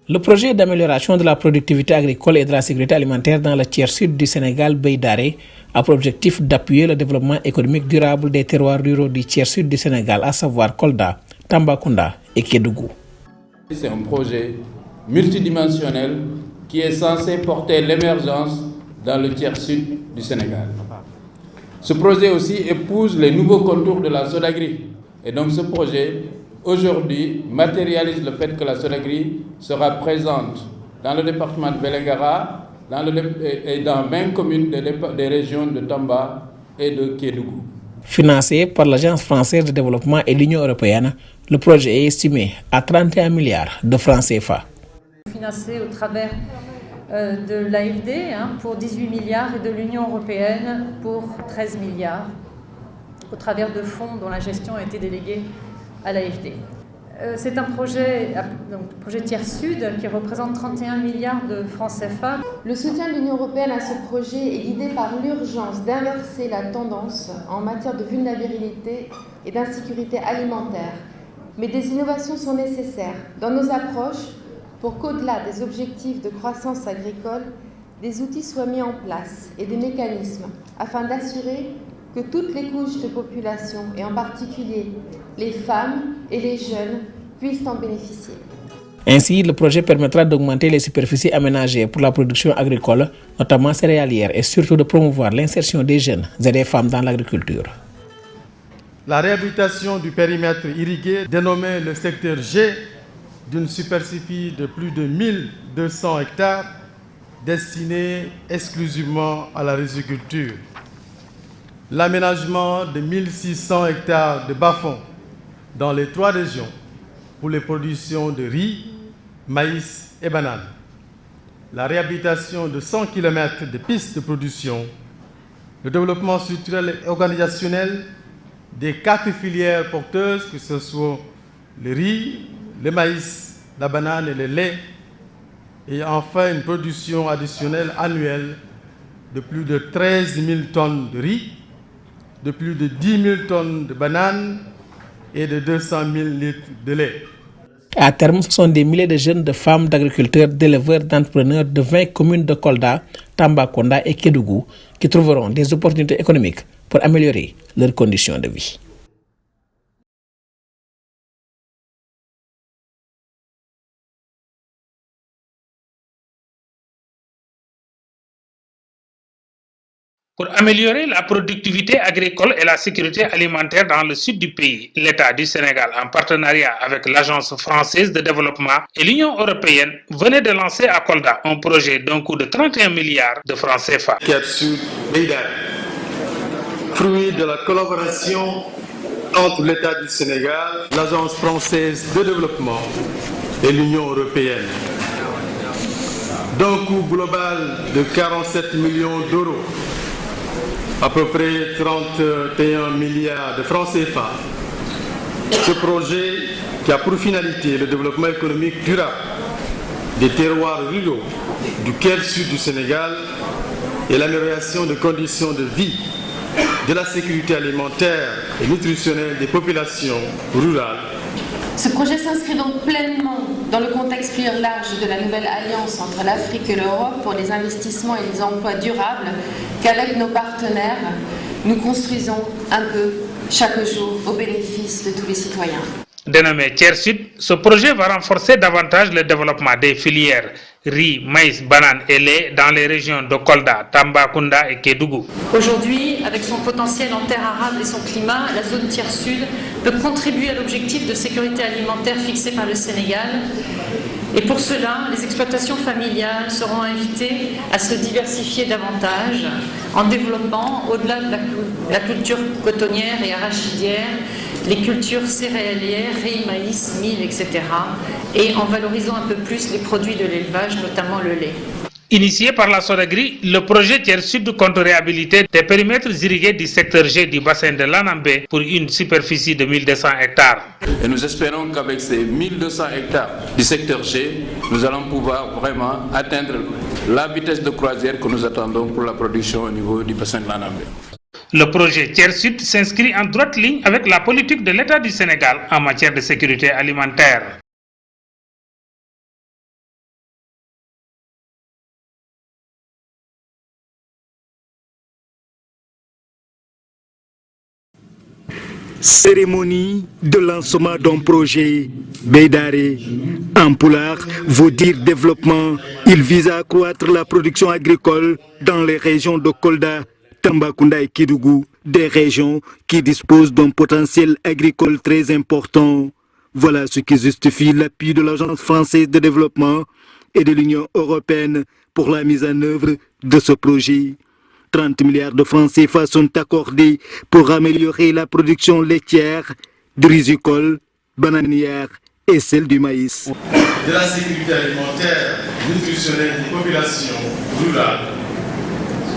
Le projet d'amélioration de la productivité agricole et de la sécurité alimentaire dans le tiers sud du Sénégal, Beïdaré, a pour objectif d'appuyer le développement économique durable des terroirs ruraux du tiers sud du Sénégal, à savoir Kolda, Tambacounda et Kédougou. C'est un projet multidimensionnel qui est censé porter l'émergence dans le tiers sud du Sénégal. Ce projet aussi épouse les nouveaux contours de la Sodagri. Et donc ce projet, aujourd'hui, matérialise le fait que la Sodagri sera présente dans le département de Vélingara et dans 20 communes des régions de Tamba et de Kédougou. Financé par l'Agence française de développement et l'Union européenne, le projet est estimé à 31 milliards de francs CFA. Financé au travers de l'AFD pour 18 milliards et de l'Union européenne pour 13 milliards, au travers de fonds dont la gestion a été déléguée à l'AFD. C'est un projet tiers sud qui représente 31 milliards de francs CFA. Le soutien de l'Union européenne à ce projet est guidé par l'urgence d'inverser la tendance en matière de vulnérabilité et d'insécurité alimentaire. Mais des innovations sont nécessaires dans nos approches pour qu'au-delà des objectifs de croissance agricole, des outils soient mis en place et des mécanismes afin d'assurer que toutes les couches de population, et en particulier les femmes et les jeunes, puissent en bénéficier. Ainsi, le projet permettra d'augmenter les superficies aménagées pour la production agricole, notamment céréalière, et surtout de promouvoir l'insertion des jeunes et des femmes dans l'agriculture. La réhabilitation du périmètre irrigué, dénommé le secteur G, d'une superficie de plus de 1200 hectares, destinée exclusivement à la riziculture. L'aménagement de 1600 hectares de bas-fonds dans les 3 régions pour les productions de riz, maïs et bananes. La réhabilitation de 100 km de pistes de production, le développement structurel et organisationnel des 4 filières porteuses, que ce soit le riz, le maïs, la banane et le lait, et enfin une production additionnelle annuelle de plus de 13 000 tonnes de riz, de plus de 10 000 tonnes de bananes et de 200 000 litres de lait. À terme, ce sont des milliers de jeunes, de femmes, d'agriculteurs, d'éleveurs, d'entrepreneurs de 20 communes de Kolda, Tambacounda et Kédougou qui trouveront des opportunités économiques pour améliorer leurs conditions de vie. Pour améliorer la productivité agricole et la sécurité alimentaire dans le sud du pays, l'État du Sénégal, en partenariat avec l'Agence française de développement et l'Union européenne, venait de lancer à Kolda un projet d'un coût de 31 milliards de francs CFA. Fruit de la collaboration entre l'État du Sénégal, l'Agence française de développement et l'Union européenne. D'un coût global de 47 millions d'euros, à peu près 31 milliards de francs CFA. Ce projet qui a pour finalité le développement économique durable des terroirs ruraux du tiers sud du Sénégal et l'amélioration des conditions de vie, de la sécurité alimentaire et nutritionnelle des populations rurales. Ce projet s'inscrit donc pleinement dans le contexte plus large de la nouvelle alliance entre l'Afrique et l'Europe pour les investissements et les emplois durables qu'avec nos partenaires, nous construisons un peu chaque jour au bénéfice de tous les citoyens. Dénommé Tiers Sud, ce projet va renforcer davantage le développement des filières riz, maïs, bananes et lait dans les régions de Kolda, Tambacounda et Kédougou. Aujourd'hui, avec son potentiel en terre arable et son climat, la zone Tiers Sud peut contribuer à l'objectif de sécurité alimentaire fixé par le Sénégal. Et pour cela, les exploitations familiales seront invitées à se diversifier davantage en développant, au-delà de la culture cotonnière et arachidière, les cultures céréalières, riz, maïs, mil, etc. et en valorisant un peu plus les produits de l'élevage, notamment le lait. Initié par la Sodagri, le projet Tiers Sud compte réhabiliter des périmètres irrigués du secteur G du bassin de l'Anambé pour une superficie de 1200 hectares. Et nous espérons qu'avec ces 1200 hectares du secteur G, nous allons pouvoir vraiment atteindre la vitesse de croisière que nous attendons pour la production au niveau du bassin de l'Anambé. Le projet Tiers Sud s'inscrit en droite ligne avec la politique de l'État du Sénégal en matière de sécurité alimentaire. Cérémonie de lancement d'un projet Beydare. En pulaar veut dire développement. Il vise à accroître la production agricole dans les régions de Kolda, Tambacounda et Kédougou, des régions qui disposent d'un potentiel agricole très important. Voilà ce qui justifie l'appui de l'Agence française de développement et de l'Union européenne pour la mise en œuvre de ce projet. 30 milliards de francs CFA sont accordés pour améliorer la production laitière, risicole, bananière et celle du maïs. De la sécurité alimentaire, nutritionnelle des populations rurales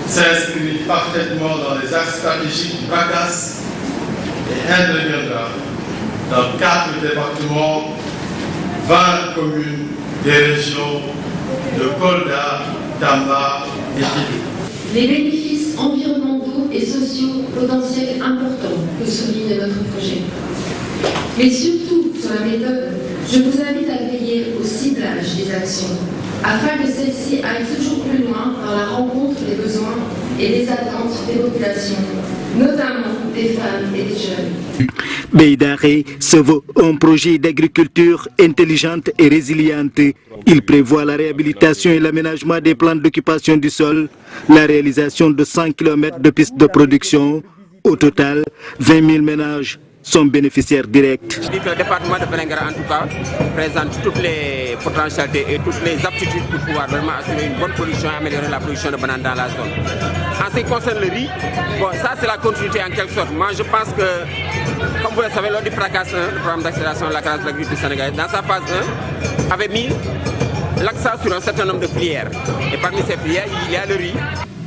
s'inscrit parfaitement dans les axes stratégiques du PRACAS et interviendra dans 4 départements, 20 communes des régions de Kolda, Tamba et Kédougou. Les bénéfices environnementaux et sociaux potentiels importants que souligne notre projet. Mais surtout, sur la méthode, je vous invite à veiller au ciblage des actions, afin que celles-ci aillent toujours plus loin dans la rencontre des besoins et des attentes des populations, notamment des femmes et des jeunes. Beydare se veut un projet d'agriculture intelligente et résiliente. Il prévoit la réhabilitation et l'aménagement des plans d'occupation du sol, la réalisation de 100 km de pistes de production. Au total, 20 000 ménages sont bénéficiaires directs. Je dis que le département de Vélingara, en tout cas, présente toutes les potentialités et toutes les aptitudes pour pouvoir vraiment assurer une bonne production et améliorer la production de bananes dans la zone. En ce qui concerne le riz, bon, ça c'est la continuité en quelque sorte. Moi je pense que, comme vous le savez, lors du PRACAS 1, le programme d'accélération de la croissance de l'agriculture sénégalaise, dans sa phase 1, avait mis l'accent sur un certain nombre de filières. Et parmi ces filières, il y a le riz.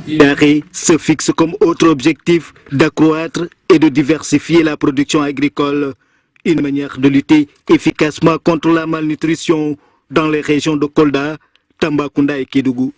Beydare se fixe comme autre objectif d'accroître et de diversifier la production agricole, une manière de lutter efficacement contre la malnutrition dans les régions de Kolda, Tambacounda et Kédougou.